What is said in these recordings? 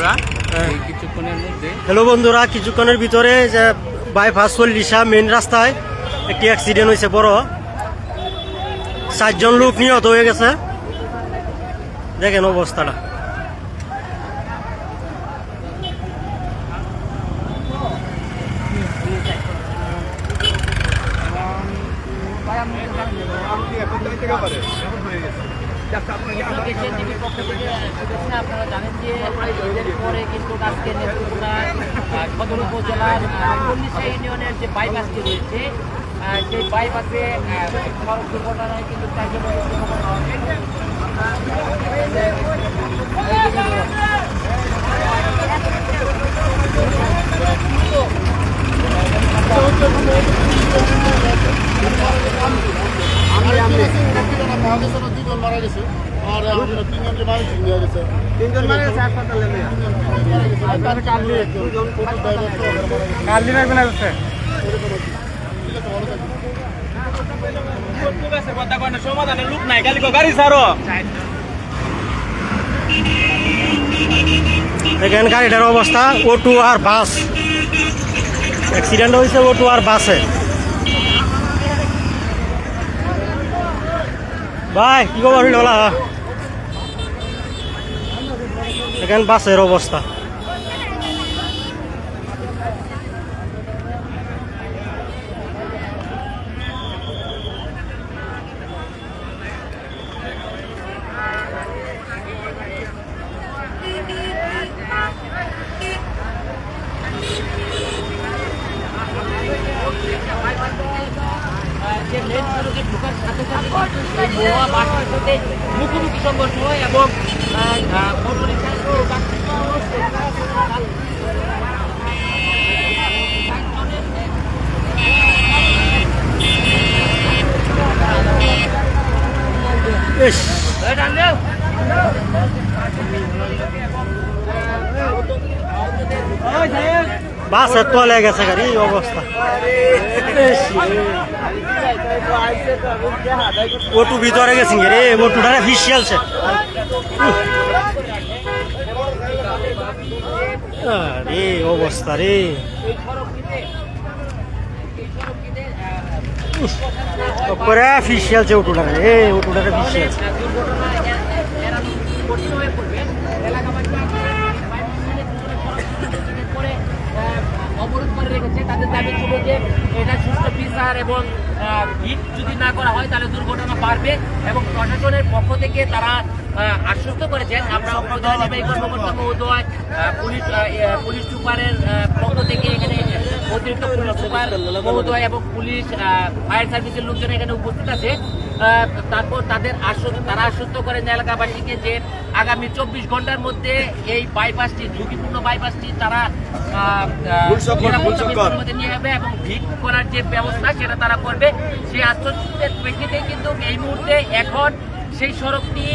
বন্ধুরা, এই কিছুক্ষণের মধ্যে হ্যালো বন্ধুরা, কিছুক্ষণের ভিতরে যে বাইপাস 40 মেইন রাস্তায় একটি অ্যাক্সিডেন্ট হয়েছে বড়। 4 জন লোক নিহত হয়ে গেছে। দেখেন অবস্থাটা। আপনারা জানেন যে এদের পরে কিন্তু আজকে নেত্রকোনা সদর উপজেলার 40 ইউনিয়নের যে বাইপাসটি রয়েছে সেই বাইপাসে সড়ক দুর্ঘটনায় কিন্তু 4 জনের মারা গেছে আর তিনজনকে মারা গেছে হাসপাতালে সমাধানের লোক নাই, গালি গাড়ি ছাড়ো। দেখেন গাড়িটার অবস্থা। অটো আর বাস অ্যাক্সিডেন্ট হয়েছে, অটো আর বাসে। ভাই কি খবর হইল? দেখেন বাসের অবস্থা। যে মেন সড়কে ঢোকার সাথে সাথে মহা বাসের সাথে মুখোমুখি সংঘর্ষ হয় এবং বাসের তলে গেছে গাড়ি অবস্থা। ওটু ভিতরে গেছি রে, ওটুটা ফিসিয়ালছে। রে অবস্থা রে, করে ফিসিয়ালছে ওটুটা রে, ওটুটা ফিসিয়ালছে। অবরোধ করে রেখেছে। তাদের দাবি ছিল যে এটা সুষ্ঠু বিচার এবং ভিড় যদি না করা হয় তাহলে দুর্ঘটনা বাড়বে এবং প্রশাসনের পক্ষ থেকে তারা আশ্বস্ত করেছেন। আমরা প্রধান নির্বাহী কর্মকর্তা মহোদয়, পুলিশ সুপারের পক্ষ থেকে এখানে অতিরিক্ত পুলিশ সুপার মহোদয় এবং পুলিশ ফায়ার সার্ভিসের লোকজন এখানে উপস্থিত আছে। তারপর তারা আশ্বস্ত করেন এলাকাবাসীকে যে আগামী 24 ঘন্টার মধ্যে এই বাইপাসটি, ঝুঁকিপূর্ণ বাইপাসটি তারা মধ্যে নিয়ে যাবে এবং ভিড় করার যে ব্যবস্থা সেটা তারা করবে। সেই আশ্বস্তের প্রেক্ষিতেই কিন্তু এই মুহূর্তে এখন সেই সড়কটি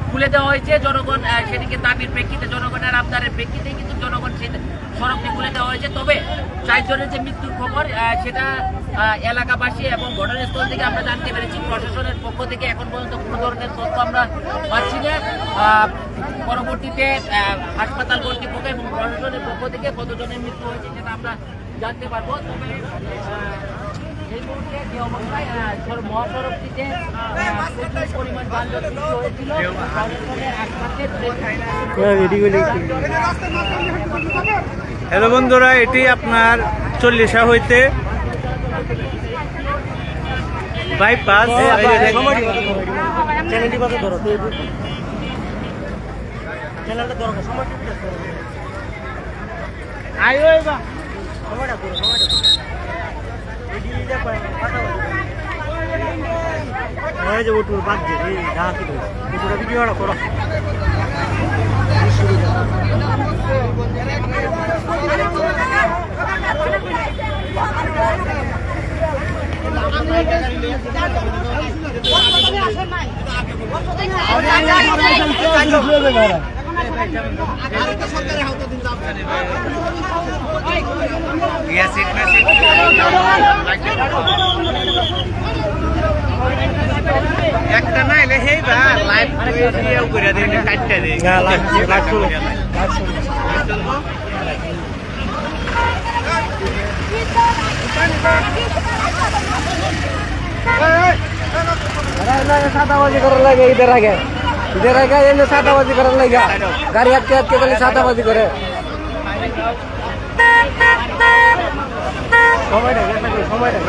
খুলে দেওয়া হয়েছে। জনগণ সেটিকে দাবির প্রেক্ষিতে, জনগণের আবদারের প্রেক্ষিতেই কিন্তু জনগণ সেই সড়কটি খুলে দেওয়া হয়েছে। তবে 4 জনের যে মৃত্যুর খবর সেটা এলাকাবাসী এবং ঘটনাস্থল থেকে আমরা জানতে পেরেছি। প্রশাসনের পক্ষ থেকে এখন পর্যন্ত কোনো ধরনের তথ্য আমরা পাচ্ছি না। পরবর্তীতে হাসপাতাল কর্তৃপক্ষ এবং প্রশাসনের পক্ষ থেকে কতজনের মৃত্যু হয়েছে সেটা আমরা জানতে পারবো। তবে এই মুহূর্তে যে অবস্থায় মহাসড়কটিতে প্রচুর পরিমাণ যানজট সৃষ্টি হয়েছিল, হ্যালো বন্ধুরা, এটি আপনার 40 হইতে বাইপাস। ওটুর বাদ ওটুটা ভিডিওটা করো। একটা না এলে হেই বা লাইভ করে দিন, কাটতে দিন। সাদাবাজি করার লাগে ঈদের আগে এমনি সাদাবাজি করার লাগে গাড়ি আটকে আটকে খালি সাদাবাজি করে সময়টা